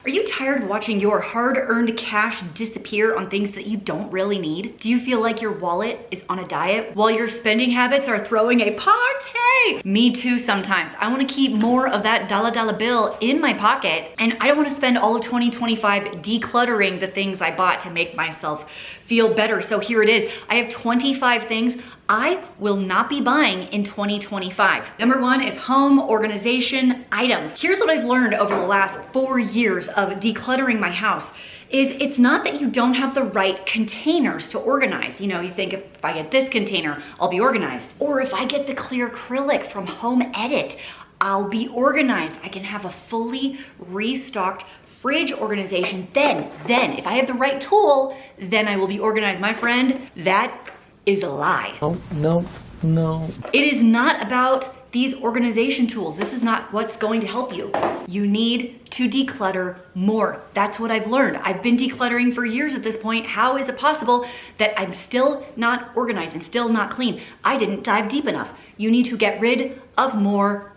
Are you tired of watching your hard-earned cash disappear on things that you don't really need? Do you feel like your wallet is on a diet while your spending habits are throwing a party? Me too sometimes. I want to keep more of that dollar bill in my pocket, and I don't want to spend all of 2025 decluttering the things I bought to make myself feel better. So here it is. I have 25 things I will not be buying in 2025. Number one is home organization items. Here's what I've learned over the last 4 years of decluttering my house is it's not that you don't have the right containers to organize. You know, you think if I get this container, I'll be organized. Or if I get the clear acrylic from Home Edit, I'll be organized. I can have a fully restocked fridge organization. Then if I have the right tool, then I will be organized. My friend, that is a lie. No. It is not about these organization tools. This is not what's going to help you. You need to declutter more. That's what I've learned. I've been decluttering for years at this point. How is it possible that I'm still not organized and still not clean? I didn't dive deep enough. You need to get rid of more.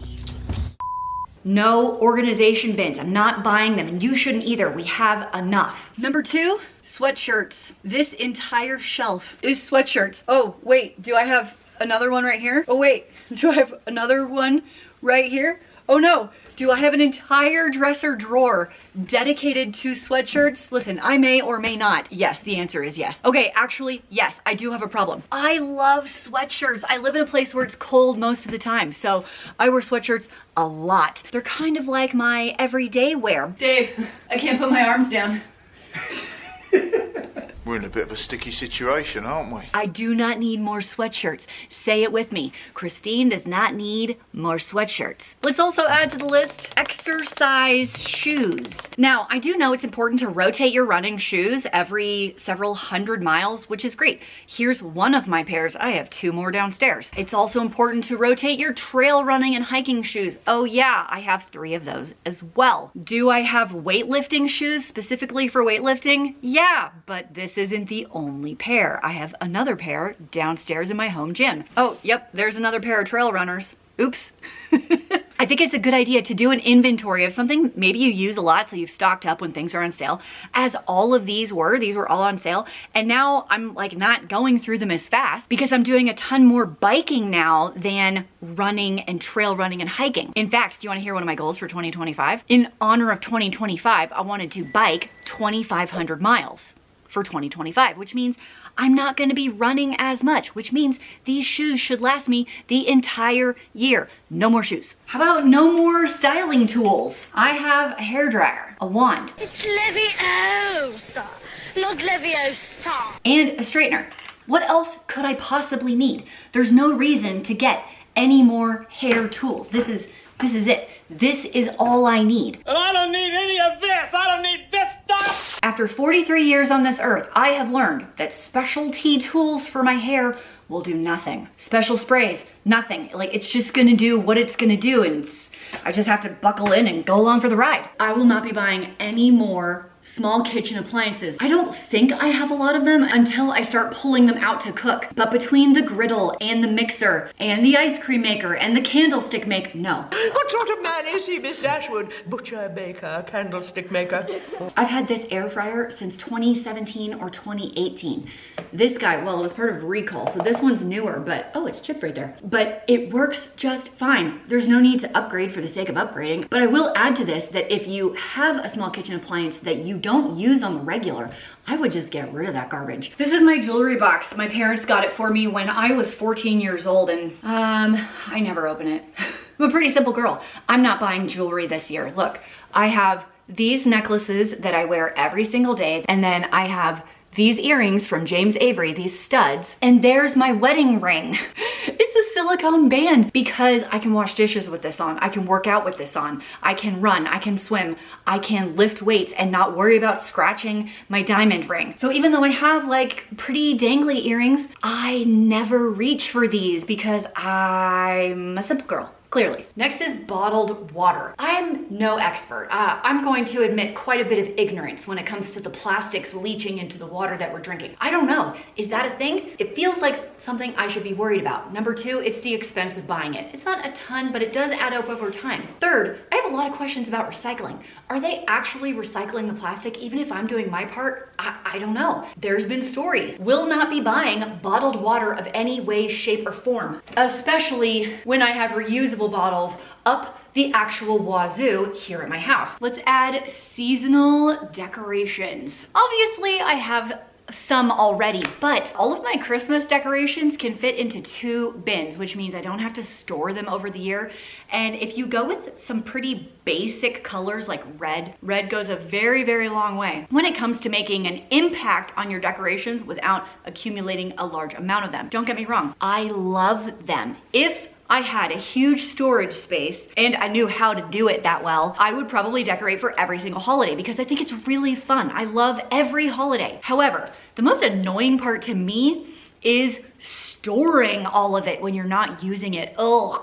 No organization bins. I'm not buying them, and you shouldn't either. We have enough. Number two, sweatshirts. This entire shelf is sweatshirts. Oh, wait, do I have another one right here? Oh, wait, do I have another one right here? Oh no, do I have an entire dresser drawer dedicated to sweatshirts? Listen, I may or may not. Yes, the answer is yes. Okay, actually, yes, I do have a problem. I love sweatshirts. I live in a place where it's cold most of the time, so I wear sweatshirts a lot. They're kind of like my everyday wear. Dave, I can't put my arms down. We're in a bit of a sticky situation, aren't we? I do not need more sweatshirts. Say it with me. Christine does not need more sweatshirts. Let's also add to the list exercise shoes. Now, I do know it's important to rotate your running shoes every several hundred miles, which is great. Here's one of my pairs. I have 2 more downstairs. It's also important to rotate your trail running and hiking shoes. Oh yeah, I have 3 of those as well. Do I have weightlifting shoes specifically for weightlifting? Yeah, but this isn't the only pair. I have another pair downstairs in my home gym. Oh, yep, there's another pair of trail runners. Oops. I think it's a good idea to do an inventory of something maybe you use a lot, so you've stocked up when things are on sale, as all of these were all on sale, and now I'm like not going through them as fast because I'm doing a ton more biking now than running and trail running and hiking. In fact, do you want to hear one of my goals for 2025? In honor of 2025, I wanted to bike 2,500 miles for 2025, which means I'm not going to be running as much, which means these shoes should last me the entire year. No more shoes. How about no more styling tools? I have a hairdryer, a wand. It's Leviosa, not Leviosa. And a straightener. What else could I possibly need? There's no reason to get any more hair tools. This is it. This is all I need. And I don't need any of this. I don't need this stuff. After 43 years on this earth, I have learned that specialty tools for my hair will do nothing. Special sprays, nothing. Like, it's just gonna do what it's gonna do, and I just have to buckle in and go along for the ride. I will not be buying any more small kitchen appliances. I don't think I have a lot of them until I start pulling them out to cook. But between the griddle and the mixer and the ice cream maker and the candlestick maker, no. What sort of man is he, Miss Dashwood? Butcher, baker, candlestick maker. I've had this air fryer since 2017 or 2018. This guy, well, it was part of a recall, so this one's newer, but, oh, it's chipped right there. But it works just fine. There's no need to upgrade for the sake of upgrading. But I will add to this that if you have a small kitchen appliance that you don't use on the regular, I would just get rid of that garbage. This is my jewelry box. My parents got it for me when I was 14 years old, and I never open it. I'm a pretty simple girl. I'm not buying jewelry this year. Look, I have these necklaces that I wear every single day, and then I have these earrings from James Avery, these studs, and there's my wedding ring. It's a silicone band because I can wash dishes with this on, I can work out with this on, I can run, I can swim, I can lift weights and not worry about scratching my diamond ring. So even though I have like pretty dangly earrings, I never reach for these because I'm a simple girl. Clearly. Next is bottled water. I'm no expert. I'm going to admit quite a bit of ignorance when it comes to the plastics leaching into the water that we're drinking. I don't know. Is that a thing? It feels like something I should be worried about. Number two, it's the expense of buying it. It's not a ton, but it does add up over time. Third, I have a lot of questions about recycling. Are they actually recycling the plastic even if I'm doing my part? I don't know. There's been stories. Will not be buying bottled water of any way, shape, or form, especially when I have reusable bottles up the actual wazoo here at my house. Let's add seasonal decorations. Obviously, I have some already, but all of my Christmas decorations can fit into 2 bins, which means I don't have to store them over the year. And if you go with some pretty basic colors like red goes a very, very long way when it comes to making an impact on your decorations without accumulating a large amount of them. Don't get me wrong, I love them. If I had a huge storage space and I knew how to do it that well, I would probably decorate for every single holiday because I think it's really fun. I love every holiday. However, the most annoying part to me is storing all of it when you're not using it. Oh,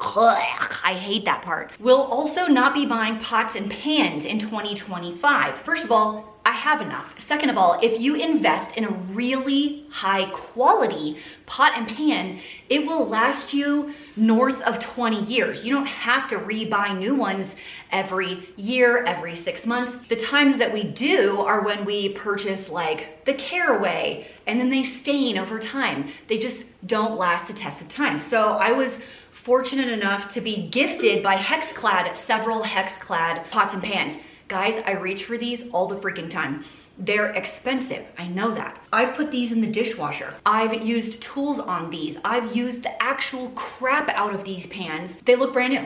I hate that part. We'll also not be buying pots and pans in 2025. First of all, I have enough. Second of all, if you invest in a really high quality pot and pan, it will last you north of 20 years. You don't have to rebuy new ones every year, every 6 months. The times that we do are when we purchase like the Caraway and then they stain over time. They just don't last the test of time. So I was fortunate enough to be gifted by Hexclad several Hexclad pots and pans. Guys, I reach for these all the freaking time. They're expensive, I know that. I've put these in the dishwasher. I've used tools on these. I've used the actual crap out of these pans. They look brand new.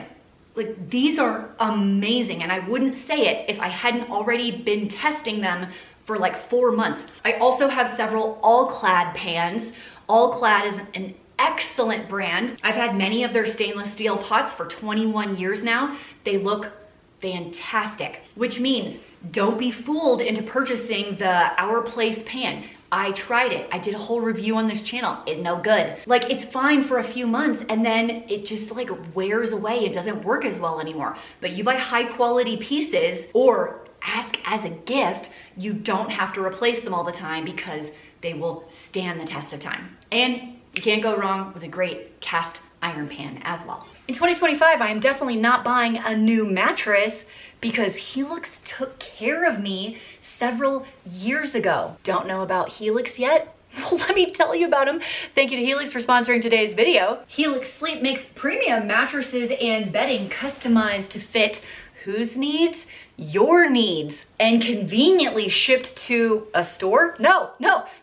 Like, these are amazing, and I wouldn't say it if I hadn't already been testing them for like 4 months. I also have several All-Clad pans. All-Clad is an excellent brand. I've had many of their stainless steel pots for 21 years now. They look fantastic, which means don't be fooled into purchasing the Our Place pan. I tried it. I did a whole review on this channel. It's no good. Like, it's fine for a few months and then it just like wears away. It doesn't work as well anymore. But you buy high quality pieces or ask as a gift, you don't have to replace them all the time because they will stand the test of time. And you can't go wrong with a great cast iron pan as well. In 2025, I am definitely not buying a new mattress because Helix took care of me several years ago. Don't know about Helix yet? Well, let me tell you about them. Thank you to Helix for sponsoring today's video. Helix Sleep makes premium mattresses and bedding customized to fit whose needs? Your needs. And conveniently shipped to a store? No,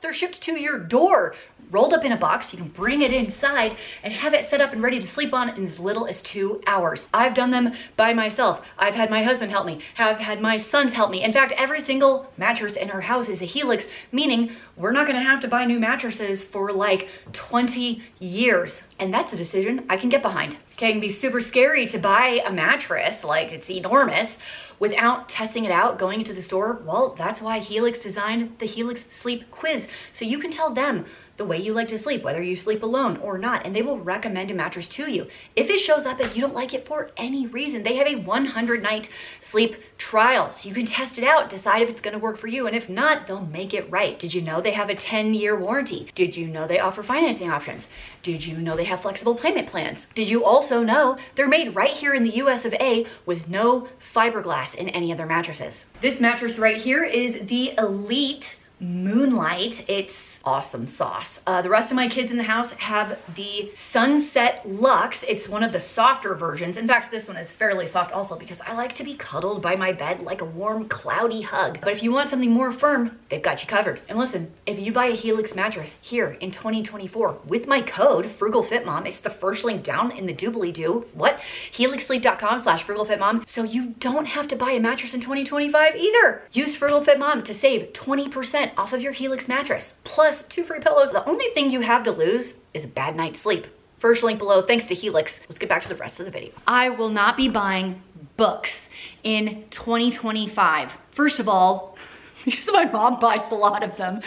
they're shipped to your door. Rolled up in a box, you can bring it inside and have it set up and ready to sleep on in as little as 2 hours. I've done them by myself. I've had my husband help me, have had my sons help me. In fact, every single mattress in our house is a Helix, meaning we're not gonna have to buy new mattresses for like 20 years. And that's a decision I can get behind. It can be super scary to buy a mattress, like it's enormous, without testing it out, going into the store. Well, that's why Helix designed the Helix Sleep Quiz. So you can tell them the way you like to sleep, whether you sleep alone or not, and they will recommend a mattress to you. If it shows up and you don't like it for any reason, they have a 100-night sleep trial. So you can test it out, decide if it's gonna work for you, and if not, they'll make it right. Did you know they have a 10-year warranty? Did you know they offer financing options? Did you know they have flexible payment plans? Did you also know they're made right here in the US of A with no fiberglass in any of their mattresses? This mattress right here is the Elite Moonlight. It's awesome sauce. The rest of my kids in the house have the Sunset Luxe. It's one of the softer versions. In fact, this one is fairly soft also because I like to be cuddled by my bed like a warm, cloudy hug. But if you want something more firm, they've got you covered. And listen, if you buy a Helix mattress here in 2024 with my code FrugalFitMom, it's the first link down in the doobly-doo. What? HelixSleep.com/FrugalFitMom. So you don't have to buy a mattress in 2025 either. Use FrugalFitMom to save 20% off of your Helix mattress. Plus 2 free pillows. The only thing you have to lose is a bad night's sleep. First link below, thanks to Helix. Let's get back to the rest of the video. I will not be buying books in 2025. First of all, because my mom buys a lot of them.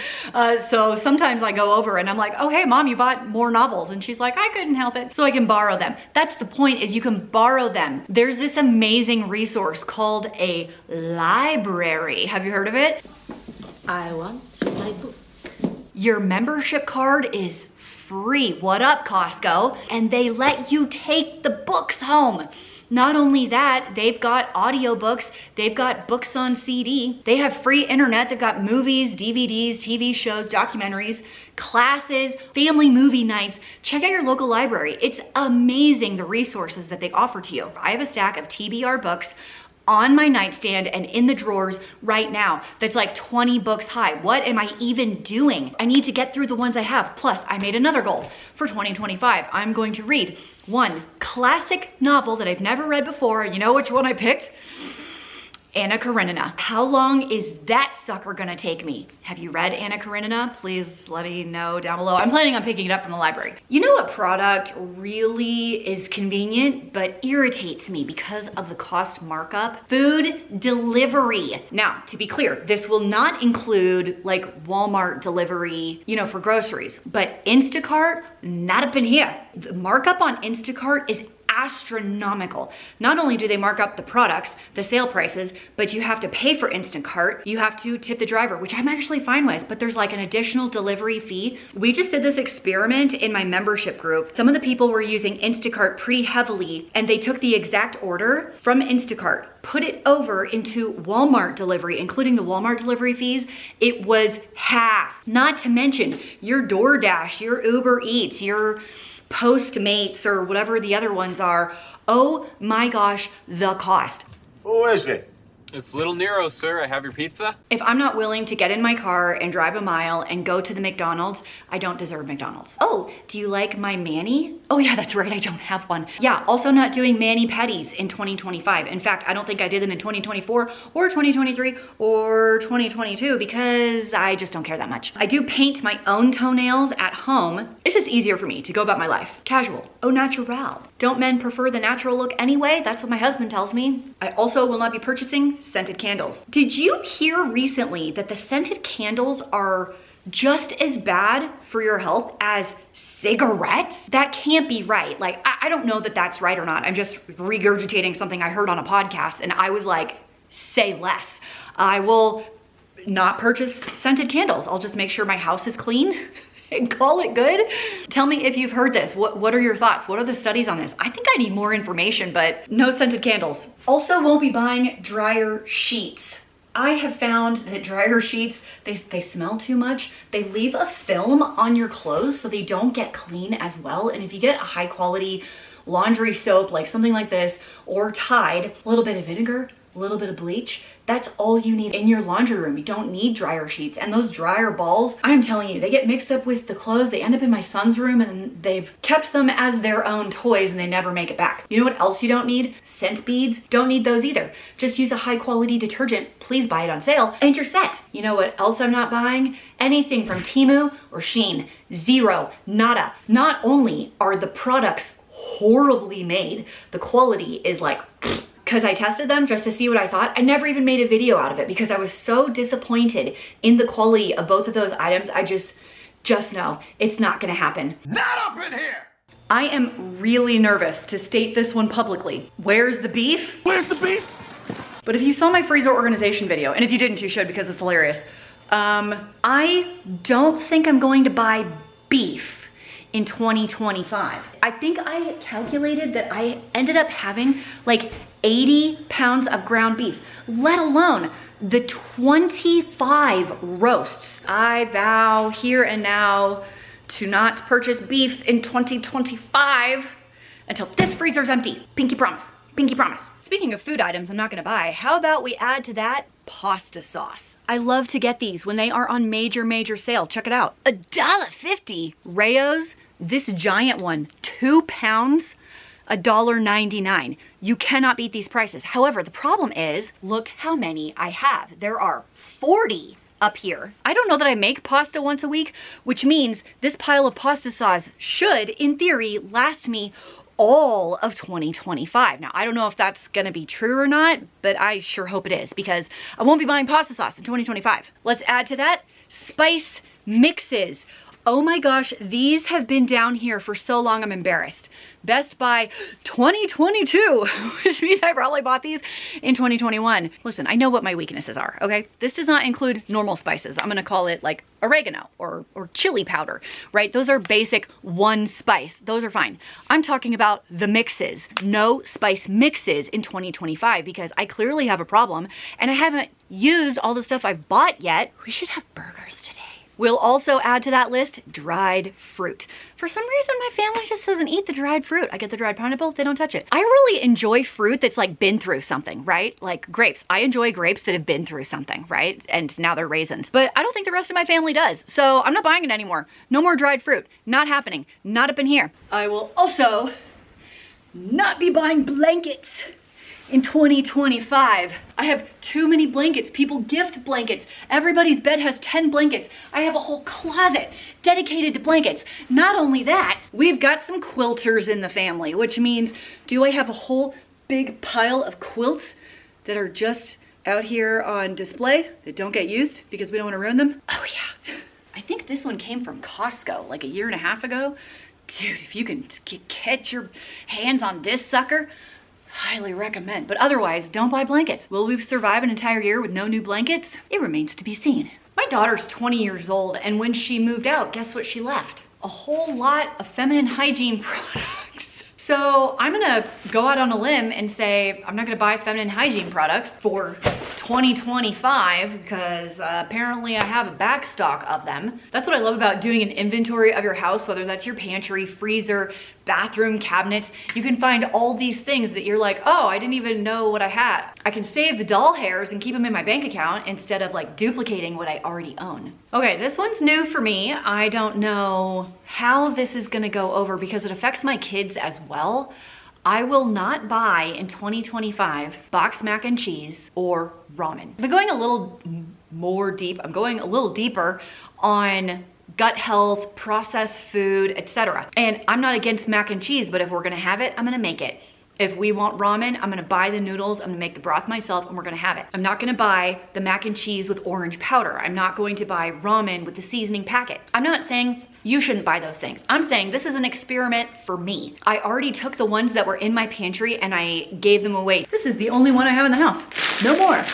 So sometimes I go over and I'm like, oh, hey mom, you bought more novels. And she's like, I couldn't help it. So I can borrow them. That's the point, is you can borrow them. There's this amazing resource called a library. Have you heard of it? I want my book. Your membership card is free. What up, Costco? And they let you take the books home. Not only that, they've got audiobooks, they've got books on CD, they have free internet, they've got movies, DVDs, TV shows, documentaries, classes, family movie nights. Check out your local library. It's amazing the resources that they offer to you. I have a stack of TBR books on my nightstand and in the drawers right now that's like 20 books high. What am I even doing? I need to get through the ones I have. Plus, I made another goal for 2025. I'm going to read one classic novel that I've never read before. And you know which one I picked? Anna Karenina. How long is that sucker gonna take me? Have you read Anna Karenina? Please let me know down below. I'm planning on picking it up from the library. You know what product really is convenient but irritates me because of the cost markup? Food delivery. Now, to be clear, this will not include like Walmart delivery, you know, for groceries, but Instacart, not up in here. The markup on Instacart is astronomical. Not only do they mark up the products, the sale prices, but you have to pay for Instacart. You have to tip the driver, which I'm actually fine with, but there's like an additional delivery fee. We just did this experiment in my membership group. Some of the people were using Instacart pretty heavily, and they took the exact order from Instacart, put it over into Walmart delivery, including the Walmart delivery fees. It was half. Not to mention your DoorDash, your Uber Eats, your Postmates, or whatever the other ones are. Oh my gosh, the cost. Who is it? It's Little Nero, sir. I have your pizza. If I'm not willing to get in my car and drive a mile and go to the McDonald's, I don't deserve McDonald's. Oh, do you like my mani? Oh yeah, that's right, I don't have one. Yeah, also not doing mani pedis in 2025. In fact, I don't think I did them in 2024 or 2023 or 2022 because I just don't care that much. I do paint my own toenails at home. It's just easier for me to go about my life. Casual, au naturel. Don't men prefer the natural look anyway? That's what my husband tells me. I also will not be purchasing scented candles. Did you hear recently that the scented candles are just as bad for your health as cigarettes? That can't be right. Like, I don't know that that's right or not. I'm just regurgitating something I heard on a podcast and I was like, say less. I will not purchase scented candles. I'll just make sure my house is clean and call it good. Tell me if you've heard this. What are your thoughts? What are the studies on this? I think I need more information, but no scented candles. Also won't be buying dryer sheets. I have found that dryer sheets, they smell too much. They leave a film on your clothes so they don't get clean as well. And if you get a high quality laundry soap, like something like this, or Tide, a little bit of vinegar, a little bit of bleach, that's all you need in your laundry room. You don't need dryer sheets. And those dryer balls, I'm telling you, they get mixed up with the clothes. They end up in my son's room and they've kept them as their own toys and they never make it back. You know what else you don't need? Scent beads. Don't need those either. Just use a high quality detergent. Please buy it on sale and you're set. You know what else I'm not buying? Anything from Temu or Shein. Zero. Nada. Not only are the products horribly made, the quality is like, because I tested them just to see what I thought. I never even made a video out of it because I was so disappointed in the quality of both of those items. I just know it's not gonna happen. Not up in here! I am really nervous to state this one publicly. Where's the beef? Where's the beef? But if you saw my freezer organization video, and if you didn't, you should because it's hilarious. I don't think I'm going to buy beef in 2025. I think I calculated that I ended up having like 80 pounds of ground beef, let alone the 25 roasts. I vow here and now to not purchase beef in 2025 until this freezer's empty. Pinky promise, pinky promise. Speaking of food items I'm not gonna buy, how about we add to that pasta sauce? I love to get these when they are on major sale. Check it out. $1.50. Rayo's, this giant one, 2 pounds, $1.99. You cannot beat these prices. However, the problem is, look how many I have. There are 40 up here. I don't know that I make pasta once a week, which means this pile of pasta sauce should, in theory, last me all of 2025. Now, I don't know if that's gonna be true or not, but I sure hope it is because I won't be buying pasta sauce in 2025. Let's add to that spice mixes. Oh my gosh, these have been down here for so long, I'm embarrassed. Best Buy 2022, which means I probably bought these in 2021. Listen, I know what my weaknesses are, okay? This does not include normal spices. I'm gonna call it like oregano or chili powder, right? Those are basic one spice. Those are fine. I'm talking about the mixes. No spice mixes in 2025 because I clearly have a problem and I haven't used all the stuff I've bought yet. We should have burgers today. We'll also add to that list dried fruit. For some reason, my family just doesn't eat the dried fruit. I get the dried pineapple, they don't touch it. I really enjoy fruit that's like been through something, right? Like grapes. I enjoy grapes that have been through something, right? And now they're raisins. But I don't think the rest of my family does. So I'm not buying it anymore. No more dried fruit. Not happening. Not up in here. I will also not be buying blankets in 2025. I have too many blankets. People gift blankets. Everybody's bed has 10 blankets. I have a whole closet dedicated to blankets. Not only that, we've got some quilters in the family, which means, do I have a whole big pile of quilts that are just out here on display that don't get used because we don't want to ruin them? Oh yeah. I think this one came from Costco like a year and a half ago. Dude, if you can get your hands on this sucker, highly recommend. But otherwise, don't buy blankets. Will we survive an entire year with no new blankets? It remains to be seen. My daughter's 20 years old, and when she moved out, guess what she left? A whole lot of feminine hygiene products. So I'm gonna go out on a limb and say I'm not gonna buy feminine hygiene products for 2025 because apparently I have a back stock of them. That's what I love about doing an inventory of your house, whether that's your pantry, freezer, bathroom cabinets. You can find all these things that you're like, oh, I didn't even know what I had. I can save the doll hairs and keep them in my bank account instead of like duplicating what I already own. Okay, this one's new for me. I don't know how this is gonna go over because it affects my kids as well. I will not buy in 2025 box mac and cheese or ramen. I'm going a little more deep. I'm going a little deeper on gut health, processed food, etc. And I'm not against mac and cheese, but if we're gonna have it, I'm gonna make it. If we want ramen, I'm gonna buy the noodles, I'm gonna make the broth myself, and we're gonna have it. I'm not gonna buy the mac and cheese with orange powder. I'm not going to buy ramen with the seasoning packet. I'm not saying you shouldn't buy those things. I'm saying this is an experiment for me. I already took the ones that were in my pantry and I gave them away. This is the only one I have in the house. No more.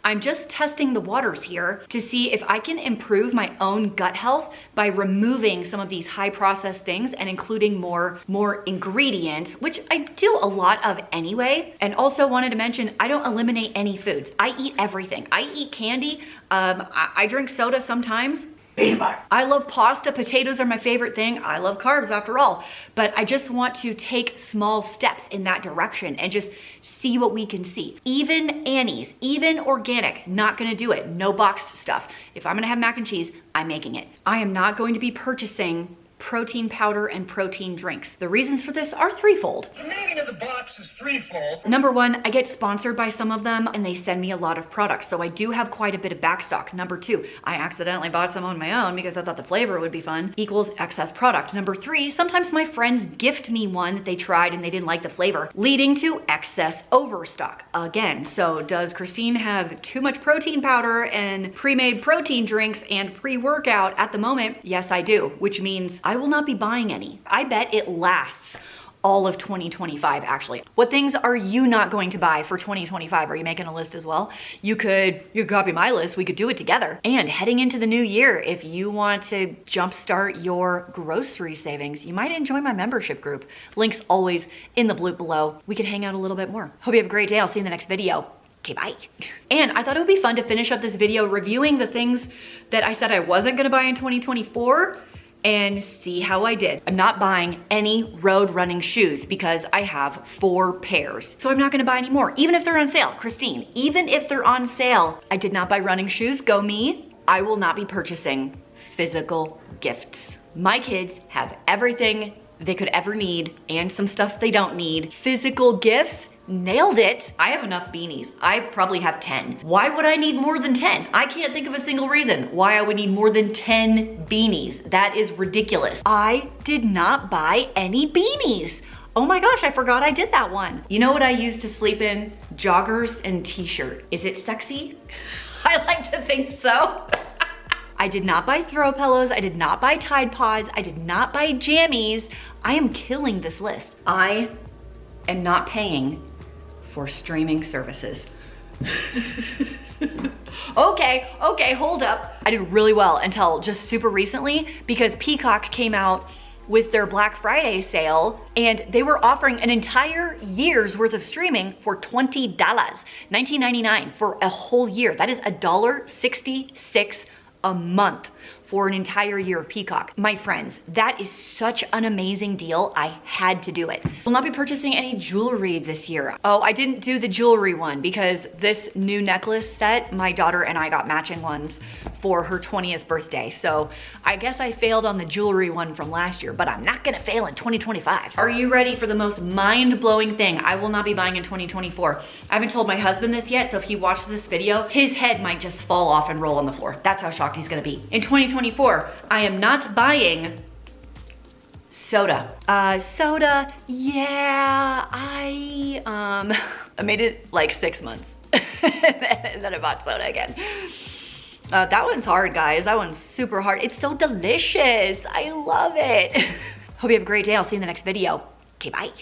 I'm just testing the waters here to see if I can improve my own gut health by removing some of these high processed things and including more ingredients, which I do a lot of anyway. And also wanted to mention, I don't eliminate any foods. I eat everything. I eat candy. I drink soda sometimes. I love pasta. Potatoes are my favorite thing. I love carbs after all, but I just want to take small steps in that direction and just see what we can see. Even Annie's, even organic, not gonna do it. No boxed stuff. If I'm gonna have mac and cheese, I'm making it. I am not going to be purchasing protein powder and protein drinks. The reasons for this are threefold. The meaning of the box is threefold. Number one, I get sponsored by some of them and they send me a lot of products. So I do have quite a bit of backstock. Number two, I accidentally bought some on my own because I thought the flavor would be fun, equals excess product. Number three, sometimes my friends gift me one that they tried and they didn't like the flavor, leading to excess overstock. Again, so does Christine have too much protein powder and pre-made protein drinks and pre-workout at the moment? Yes, I do, which means I will not be buying any. I bet it lasts all of 2025 actually. What things are you not going to buy for 2025? Are you making a list as well? You could copy my list, we could do it together. And heading into the new year, if you want to jumpstart your grocery savings, you might enjoy my membership group. Link's always in the bloop below. We could hang out a little bit more. Hope you have a great day. I'll see you in the next video. Okay, bye. And I thought it would be fun to finish up this video reviewing the things that I said I wasn't gonna buy in 2024 and see how I did. I'm not buying any road running shoes because I have 4 pairs. So I'm not gonna buy any more, even if they're on sale. Christine, even if they're on sale, I did not buy running shoes, go me. I will not be purchasing physical gifts. My kids have everything they could ever need and some stuff they don't need. Physical gifts, nailed it. I have enough beanies. I probably have 10. Why would I need more than 10? I can't think of a single reason why I would need more than 10 beanies. That is ridiculous. I did not buy any beanies. Oh my gosh, I forgot I did that one. You know what I used to sleep in? Joggers and t-shirt. Is it sexy? I like to think so. I did not buy throw pillows. I did not buy Tide Pods. I did not buy jammies. I am killing this list. I am not paying for streaming services. Okay, hold up. I did really well until just super recently because Peacock came out with their Black Friday sale and they were offering an entire year's worth of streaming for $20, $19.99 for a whole year. That is $1.66 a month for an entire year of Peacock. My friends, that is such an amazing deal. I had to do it. Will not be purchasing any jewelry this year. Oh, I didn't do the jewelry one because this new necklace set, my daughter and I got matching ones for her 20th birthday. So I guess I failed on the jewelry one from last year, but I'm not gonna fail in 2025. Are you ready for the most mind-blowing thing I will not be buying in 2024? I haven't told my husband this yet, so if he watches this video, his head might just fall off and roll on the floor. That's how shocked he's gonna be. In 2024, I am not buying soda. Soda, yeah, I made it like 6 months and then I bought soda again. That one's hard, guys. That one's super hard. It's so delicious. I love it. Hope you have a great day. I'll see you in the next video. Okay, bye.